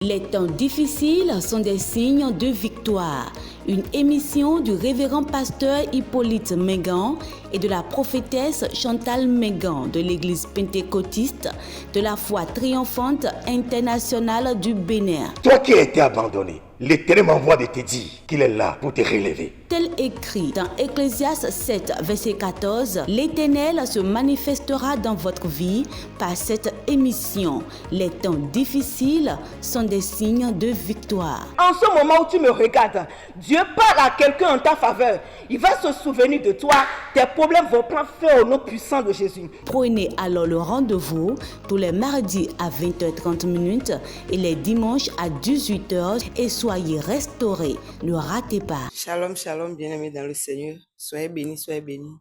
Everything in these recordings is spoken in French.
Les temps difficiles sont des signes de victoire. Une émission du révérend pasteur Hippolyte Mengan et de la prophétesse Chantal Mengan de l'église pentecôtiste de la foi triomphante internationale du Bénin. Toi qui as été abandonné, l'Éternel m'envoie de te dire qu'il est là pour te relever. Tel écrit dans Ecclésiaste 7, verset 14, l'Éternel se manifestera dans votre vie par cette émission. Les temps difficiles sont des signes de victoire. En ce moment où tu me regardes, Dieu parle à quelqu'un en ta faveur. Il va se souvenir de toi. Tes problèmes vont prendre fin au nom puissant de Jésus. Prenez alors le rendez-vous tous les mardis à 20h30 et les dimanches à 18h et soyez restaurés. Ne ratez pas. Shalom, shalom, bien-aimés dans le Seigneur. Soyez bénis, soyez bénis.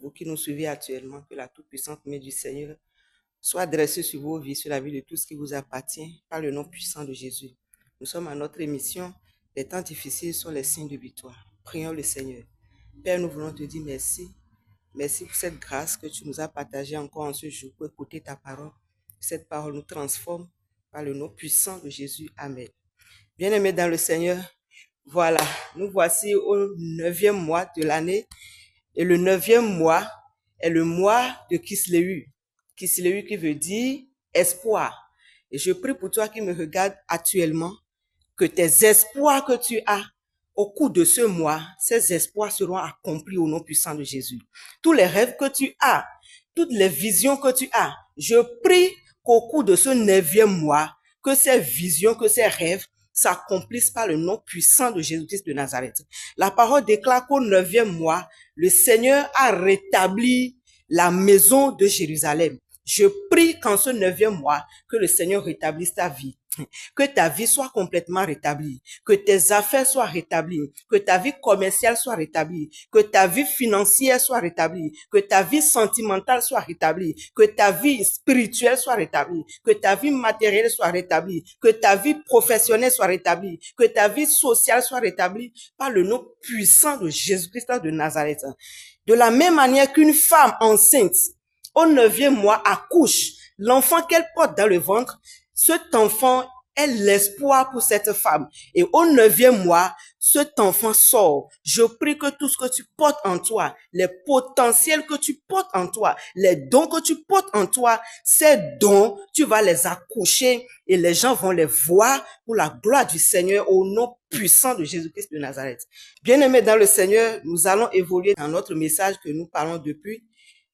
Vous qui nous suivez actuellement, que la toute-puissante main du Seigneur soit dressée sur vos vies, sur la vie de tout ce qui vous appartient, par le nom puissant de Jésus. Nous sommes à notre émission. Les temps difficiles sont les signes de victoire. Prions le Seigneur. Père, nous voulons te dire merci. Merci pour cette grâce que tu nous as partagée encore en ce jour pour écouter ta parole. Cette parole nous transforme par le nom puissant de Jésus. Amen. Bien-aimés dans le Seigneur, voilà, nous voici au 9e mois de l'année. Et le 9e mois est le mois de Kislehu. Kislehu qui veut dire espoir. Et je prie pour toi qui me regardes actuellement, que tes espoirs que tu as au cours de ce mois, ces espoirs seront accomplis au nom puissant de Jésus. Tous les rêves que tu as, toutes les visions que tu as, je prie qu'au cours de ce 9e mois, que ces visions, que ces rêves s'accomplissent par le nom puissant de Jésus-Christ de Nazareth. La parole déclare qu'au 9e mois, le Seigneur a rétabli la maison de Jérusalem. Je prie qu'en ce 9e mois, que le Seigneur rétablisse ta vie. Que ta vie soit complètement rétablie, que tes affaires soient rétablies, que ta vie commerciale soit rétablie, que ta vie financière soit rétablie, que ta vie sentimentale soit rétablie, que ta vie spirituelle soit rétablie, que ta vie matérielle soit rétablie, que ta vie professionnelle soit rétablie, que ta vie sociale soit rétablie par le nom puissant de Jésus-Christ de Nazareth. De la même manière qu'une femme enceinte au 9e mois accouche, l'enfant qu'elle porte dans le ventre, cet enfant est l'espoir pour cette femme. Et au 9e mois, cet enfant sort. Je prie que tout ce que tu portes en toi, les potentiels que tu portes en toi, les dons que tu portes en toi, ces dons, tu vas les accoucher et les gens vont les voir pour la gloire du Seigneur au nom puissant de Jésus-Christ de Nazareth. Bien-aimés dans le Seigneur, nous allons évoluer dans notre message que nous parlons depuis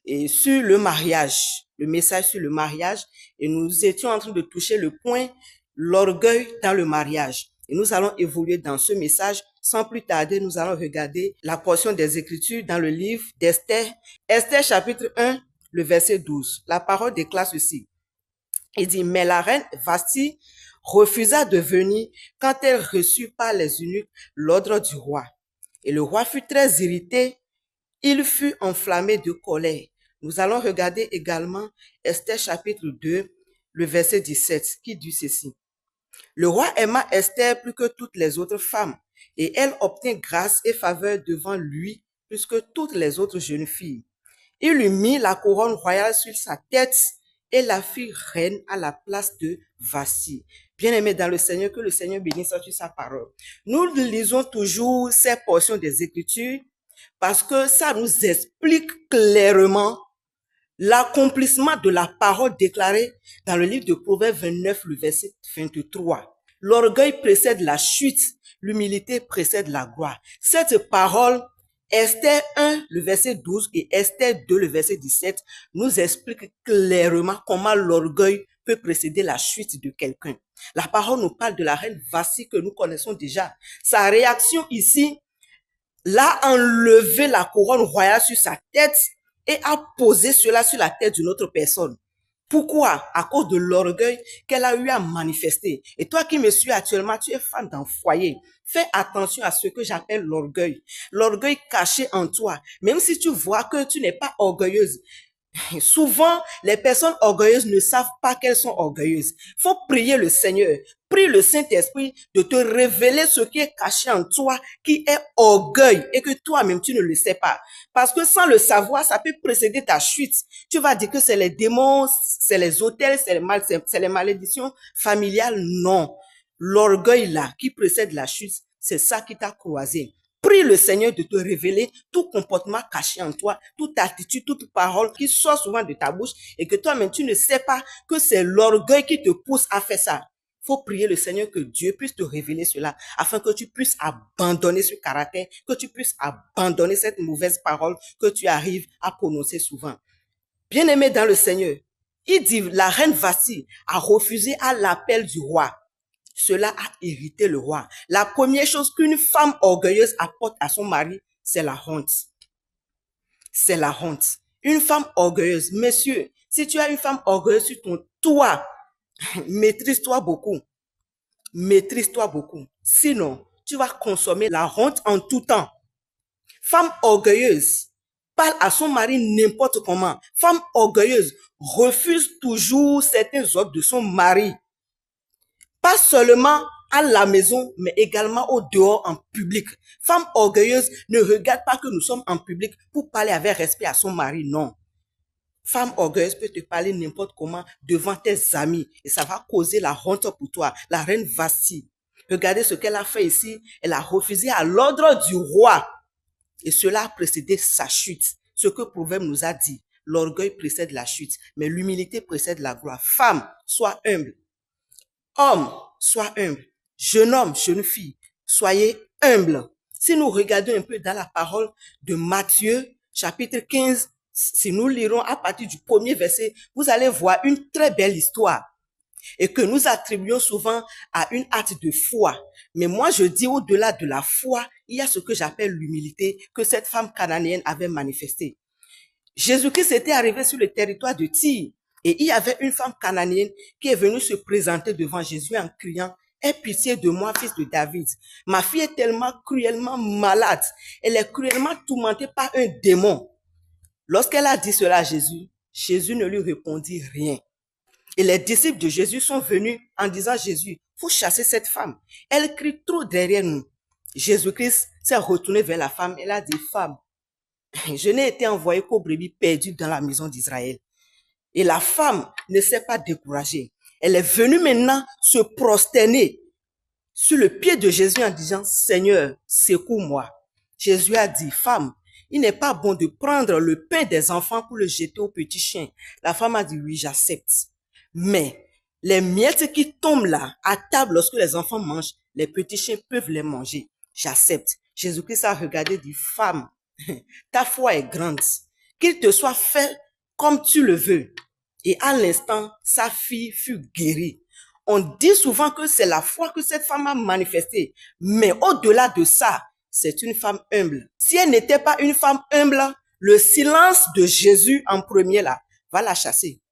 et sur le mariage. Le message sur le mariage, et nous étions en train de toucher le point, l'orgueil dans le mariage. Et nous allons évoluer dans ce message. Sans plus tarder, nous allons regarder la portion des Écritures dans le livre d'Esther. Esther chapitre 1, le verset 12. La parole déclare ceci. Il dit, mais la reine Vasti refusa de venir quand elle reçut par les eunuques l'ordre du roi. Et le roi fut très irrité. Il fut enflammé de colère. Nous allons regarder également Esther chapitre 2, le verset 17, qui dit ceci. Le roi aima Esther plus que toutes les autres femmes, et elle obtint grâce et faveur devant lui plus que toutes les autres jeunes filles. Il lui mit la couronne royale sur sa tête et la fit reine à la place de Vasti. Bien-aimés dans le Seigneur, que le Seigneur bénisse sur sa parole. Nous lisons toujours ces portions des Écritures parce que ça nous explique clairement l'accomplissement de la parole déclarée dans le livre de Proverbes 29, le verset 23. L'orgueil précède la chute, l'humilité précède la gloire. Cette parole, Esther 1, le verset 12 et Esther 2, le verset 17, nous explique clairement comment l'orgueil peut précéder la chute de quelqu'un. La parole nous parle de la reine Vasti que nous connaissons déjà. Sa réaction ici l'a enlevé la couronne royale sur sa tête et a posé cela sur la tête d'une autre personne. Pourquoi? À cause de l'orgueil qu'elle a eu à manifester. Et toi qui me suis actuellement, tu es femme d'un foyer. Fais attention à ce que j'appelle l'orgueil. L'orgueil caché en toi. Même si tu vois que tu n'es pas orgueilleuse, souvent, les personnes orgueilleuses ne savent pas qu'elles sont orgueilleuses. Faut prier le Seigneur. Prie le Saint-Esprit de te révéler ce qui est caché en toi, qui est orgueil, et que toi-même, tu ne le sais pas. Parce que sans le savoir, ça peut précéder ta chute. Tu vas dire que c'est les démons, c'est les autels, c'est les malédictions familiales. Non. l'orgueil là qui précède la chute, c'est ça qui t'a croisé. Prie le Seigneur de te révéler tout comportement caché en toi, toute attitude, toute parole qui sort souvent de ta bouche et que toi-même tu ne sais pas que c'est l'orgueil qui te pousse à faire ça. Faut prier le Seigneur que Dieu puisse te révéler cela afin que tu puisses abandonner ce caractère, que tu puisses abandonner cette mauvaise parole que tu arrives à prononcer souvent. Bien-aimé dans le Seigneur, il dit, la reine Vasti a refusé à l'appel du roi. Cela a irrité le roi. La première chose qu'une femme orgueilleuse apporte à son mari, c'est la honte. C'est la honte. Une femme orgueilleuse, messieurs, si tu as une femme orgueilleuse sur ton toit, maîtrise-toi beaucoup. Maîtrise-toi beaucoup. Sinon, tu vas consommer la honte en tout temps. Femme orgueilleuse parle à son mari n'importe comment. Femme orgueilleuse refuse toujours certains ordres de son mari. Pas seulement à la maison, mais également au dehors en public. Femme orgueilleuse ne regarde pas que nous sommes en public pour parler avec respect à son mari, non. Femme orgueilleuse peut te parler n'importe comment devant tes amis et ça va causer la honte pour toi. La reine Vasti, regardez ce qu'elle a fait ici. Elle a refusé à l'ordre du roi et cela a précédé sa chute. Ce que Proverbe nous a dit, l'orgueil précède la chute, mais l'humilité précède la gloire. Femme, sois humble. Homme, sois humble. Jeune homme, jeune fille, soyez humble. Si nous regardons un peu dans la parole de Matthieu, chapitre 15, si nous lirons à partir du premier verset, vous allez voir une très belle histoire et que nous attribuons souvent à une acte de foi. Mais moi, je dis au-delà de la foi, il y a ce que j'appelle l'humilité que cette femme cananéenne avait manifestée. Jésus-Christ était arrivé sur le territoire de Tyr et il y avait une femme cananéenne qui est venue se présenter devant Jésus en criant « Aie pitié de moi, fils de David. Ma fille est tellement cruellement malade. Elle est cruellement tourmentée par un démon. » Lorsqu'elle a dit cela à Jésus, Jésus ne lui répondit rien. Et les disciples de Jésus sont venus en disant « Jésus, faut chasser cette femme. Elle crie trop derrière nous. » Jésus-Christ s'est retourné vers la femme. Elle a dit « Femme, je n'ai été envoyé qu'aux brebis perdues dans la maison d'Israël. » Et la femme ne s'est pas découragée. Elle est venue maintenant se prosterner sur le pied de Jésus en disant « Seigneur, secours-moi. » Jésus a dit « Femme, il n'est pas bon de prendre le pain des enfants pour le jeter aux petits chiens. » La femme a dit « Oui, j'accepte. Mais les miettes qui tombent là, à table lorsque les enfants mangent, les petits chiens peuvent les manger. J'accepte. » Jésus-Christ a regardé et dit « Femme, ta foi est grande. Qu'il te soit fait comme tu le veux. » Et à l'instant, sa fille fut guérie. On dit souvent que c'est la foi que cette femme a manifestée. Mais au-delà de ça, c'est une femme humble. Si elle n'était pas une femme humble, le silence de Jésus en premier là va la chasser.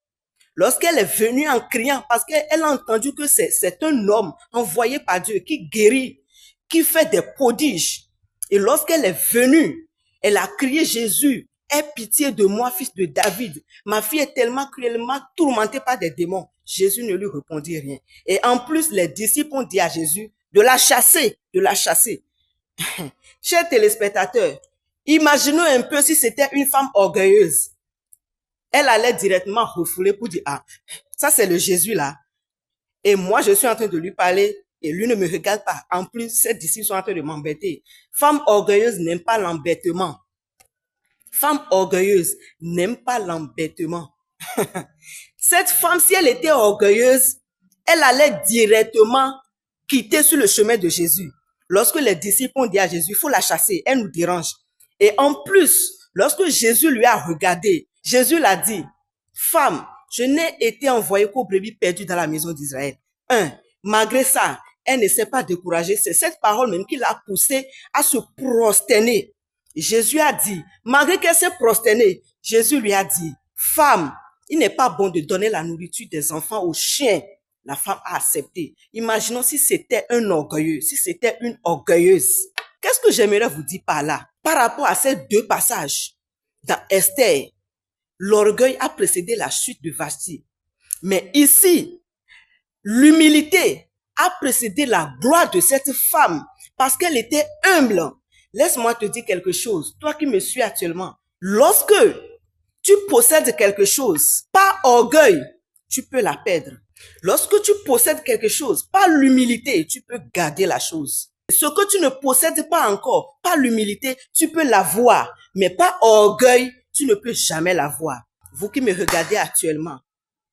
Lorsqu'elle est venue en criant, parce qu'elle a entendu que c'est un homme envoyé par Dieu qui guérit, qui fait des prodiges. Et lorsqu'elle est venue, elle a crié « Jésus, aie pitié de moi, fils de David. Ma fille est tellement cruellement tourmentée par des démons. » Jésus ne lui répondit rien. Et en plus, les disciples ont dit à Jésus de la chasser, de la chasser. Chers téléspectateurs, imaginons un peu si c'était une femme orgueilleuse. Elle allait directement refouler pour dire « Ah, ça c'est le Jésus là. » Et moi, je suis en train de lui parler et lui ne me regarde pas. En plus, ses disciples sont en train de m'embêter. Femme orgueilleuse n'aime pas l'embêtement. Femme orgueilleuse n'aime pas l'embêtement. Cette femme, si elle était orgueilleuse, elle allait directement quitter sur le chemin de Jésus. Lorsque les disciples ont dit à Jésus, il faut la chasser, elle nous dérange. Et en plus, lorsque Jésus lui a regardé, Jésus l'a dit, femme, je n'ai été envoyé qu'aux brebis perdues dans la maison d'Israël. Malgré ça, elle ne s'est pas découragée. C'est cette parole même qui l'a poussée à se prosterner. Jésus a dit, malgré qu'elle s'est prosternée, Jésus lui a dit, femme, il n'est pas bon de donner la nourriture des enfants aux chiens. La femme a accepté. Imaginons si c'était un orgueilleux, si c'était une orgueilleuse. Qu'est-ce que j'aimerais vous dire par là? Par rapport à ces deux passages, dans Esther, l'orgueil a précédé la chute de Vasti. Mais ici, l'humilité a précédé la gloire de cette femme parce qu'elle était humble. Laisse-moi te dire quelque chose, toi qui me suis actuellement. Lorsque tu possèdes quelque chose, par orgueil, tu peux la perdre. Lorsque tu possèdes quelque chose, par l'humilité, tu peux garder la chose. Ce que tu ne possèdes pas encore, par l'humilité, tu peux l'avoir, mais par orgueil, tu ne peux jamais l'avoir. Vous qui me regardez actuellement,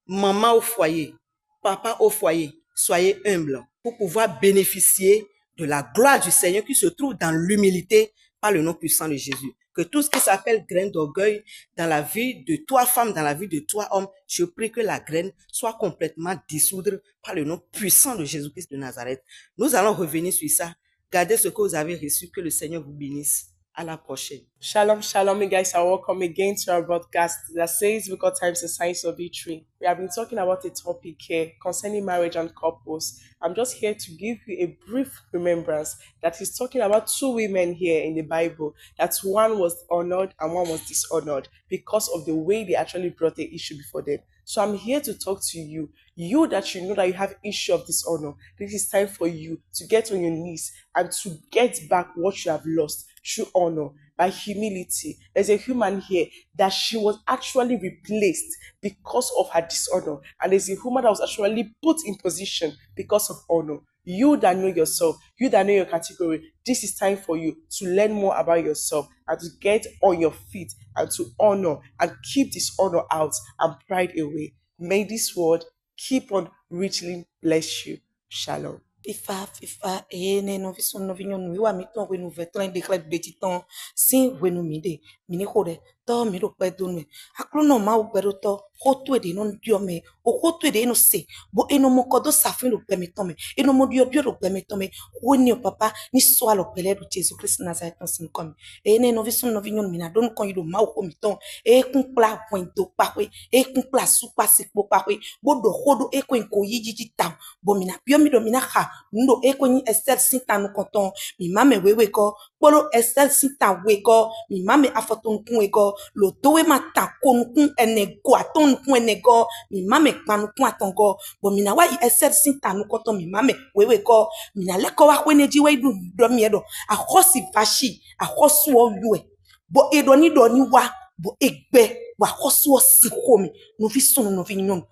maman au foyer, papa au foyer, soyez humbles pour pouvoir bénéficier de la gloire du Seigneur qui se trouve dans l'humilité par le nom puissant de Jésus. Que tout ce qui s'appelle graine d'orgueil dans la vie de toi femme, dans la vie de toi homme, je prie que la graine soit complètement dissoudre par le nom puissant de Jésus-Christ de Nazareth. Nous allons revenir sur ça. Gardez ce que vous avez reçu, que le Seigneur vous bénisse. À la prochaine. Shalom, shalom, you guys are welcome again to our broadcast that says because time is the science of victory. We have been talking about a topic here concerning marriage and couples. I'm just here to give you a brief remembrance that he's talking about two women here in the Bible, that one was honored and one was dishonored because of the way they actually brought the issue before them. So I'm here to talk to you, you that you know that you have issue of dishonor. This is time for you to get on your knees and to get back what you have lost through honor, by humility. There's a human here that she was actually replaced because of her dishonor. And there's a woman that was actually put in position because of honor. You that know yourself, you that know your category, this is time for you to learn more about yourself and to get on your feet and to honor and keep dishonor out and pride away. May this word keep on richly bless you. Shalom. FIFA ene no viso no vinyo no wa mi ton we no vetlan de club beti ton sin we no mi de mi ni ko de to mi ro pe do no akro no ma o pe do to ko to de no dio me o ko to de no se bo eno mo ko do safin ro pe mi ton me eno mo dio ro pe mi ton me wo ni o papa ni so alo pele do Jesus Christ Nazareth ton sin kom ene no viso no vinyo mi na don kon yido ma o ko mi ton e kun pla point do pa we e kun pla su pa se po pa we bo do hodo e ko en ko yiji tam bo mi na pio mi do mi na ha ndo ekoni Esther sinta no konton mi mame wewe ko polo Esther sinta we ko mi mame afoton kun we ko lo towe mata kon kun enego aton kun enego mi mame panu kun atongo bo mi na wa Esther sinta no konton mi mame wewe ko mi na le ko wa kweneji we do mi edo akhosi fashi akhosu o yue bo edo ni do ni wa bo egbe wa akhosu o sikomi no fi sunu no fi nyon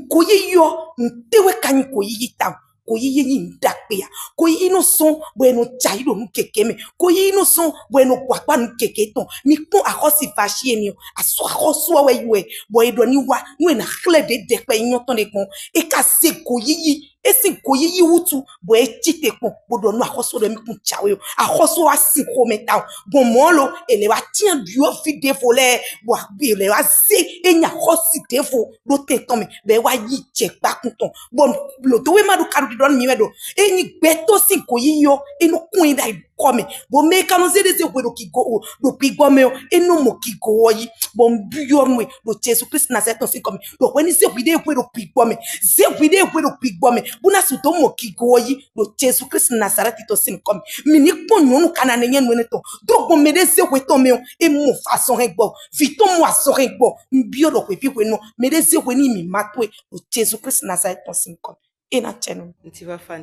ko yiyo ntewe kanyi ko yitam ko yi yin dakpe ya ko yi no son bueno chaido nu keke me ko yi no son bueno kwakwa nu keke ton mi pon akosi fashi eni aso akoso we yue bo edo ni wa nu na khle de dekpe yin ton de kon e ka se ko yi esi ko yi wutu bo e chite kon bodo nu akoso de mi kun chawe akoso wa si ko meta bon mo lo ele wa tien duo fi defole bo abi ele wa ze enya akosi defo do te ton me be wa yi che pa kun ton bon lo to we ma do karu don mi wedo eni beto sin ko yiyo enu kun da come bo me kanu se de se we do ki go do pi go me enu mo ki go yi bon biyo nwe do Jesus Christ na set sin come do when se we de we do pi go me se we de we do pi go me buna su to mo ki go yi do Jesus Christ na sarati to sin come mi ni pon nu kana ne yen we to do go me de se we to me e mo façon regbo vito mo aso regbo biyo do we pi we no me de se we ni mi matwe do Jesus Christ na sarati to sin come ina chenu ntiva fa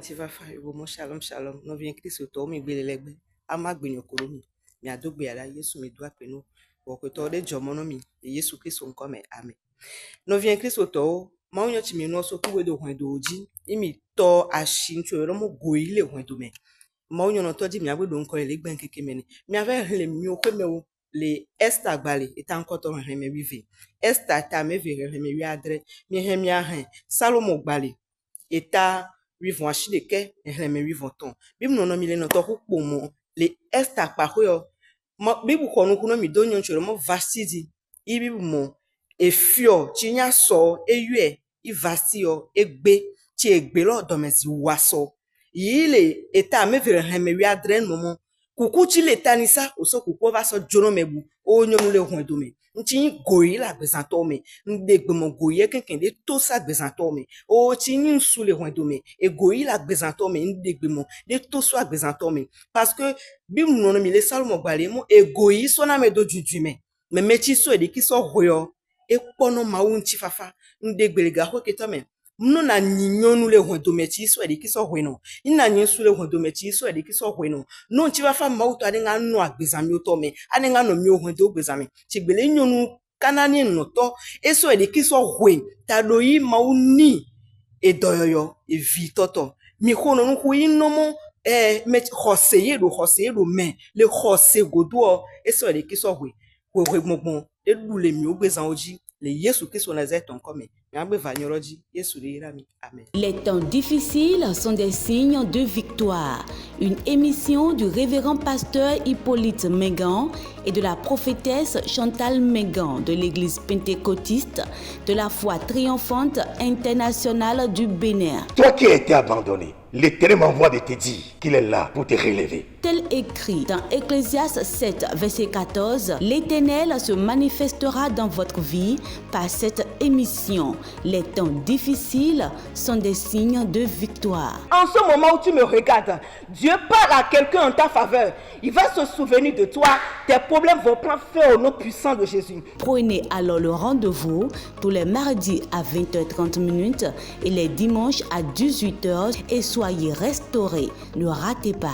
ibo shalom shalom no vien Kristo to mi gbele legbe ama gbenyo koro mi adogbe ara Yesu mi dua penu wo ko to de jomo no mi Yesu Kristo nko me amen no vien Kristo to ma onyo chi mi no so ku we do hwan do oji imi to ashin tu ero mo go ile hwan do me ma onyo no to di mi agbedo nko ile gben keke me ni mi ave le mi o pe me o le Esther gbale eta nko to hwan me wive Esther ta me vere me wi adre mi he mi ahan Salomo gbale eta wivon ashideke ehleme wivon ton bi mu no mi le no to ku mo le Esther pa ho yo bi bu ko no ku no mi donyo choro mo vastidi ibi mo efio chinya so eyue I vasti yo egbe chi egbe lo do mezi waso yile eta me vere ehleme wi adren momo kuku chi le tanisa oso kuku va so jono mebu o nyom le hon do me nti goyi la gbesanto me ndegbe mo goyi kenken de to sa gbesanto me o ti yin su le hon do me e goyi la gbesanto me ndegbe mo de to so gbesanto me parce que bi mu no mi le Salomo gbale mo e goyi so na me do juju me mechi so e de ki so hoyo e pono ma unchi fafa ndegbe le ga ho keto me mno na nyonu le hon do me ti so e de ki so hoino ina nyin su le hon do me ti so e de ki so hoino no nchi fafa ma uto ade nga no agbezami uto me ade nga no mi ohun do gbezami ti gbele nyonu kanani no to eso e de ki so hwe ta do yi ma uni et doyoyo et vitoto mi kono no ko inomo me khoseye do men le khose godo e so le kiso hwe gbon le dule mi ogbezan oji le Yesu Kristo Nazareth ton comme mi agbe vanyoroji Yesu le ira mi amen. Les temps difficiles sont des signes de victoire. Une émission du révérend pasteur Hippolyte Mengan et de la prophétesse Chantal Mengan de l'église pentecôtiste de la foi triomphante internationale du Bénin. Toi qui as été abandonné, l'Éternel m'envoie de te dire qu'il est là pour te relever. Tel écrit dans Ecclésiaste 7, verset 14, l'Éternel se manifestera dans votre vie par cette émission. Les temps difficiles sont des signes de victoire. En ce moment où tu me regardes, Dieu parle à quelqu'un en ta faveur. Il va se souvenir de toi. Tes problèmes vont prendre fin au nom puissant de Jésus. Prenez alors le rendez-vous tous les mardis à 20h30 et les dimanches à 18h et soyez restaurés. Ne ratez pas.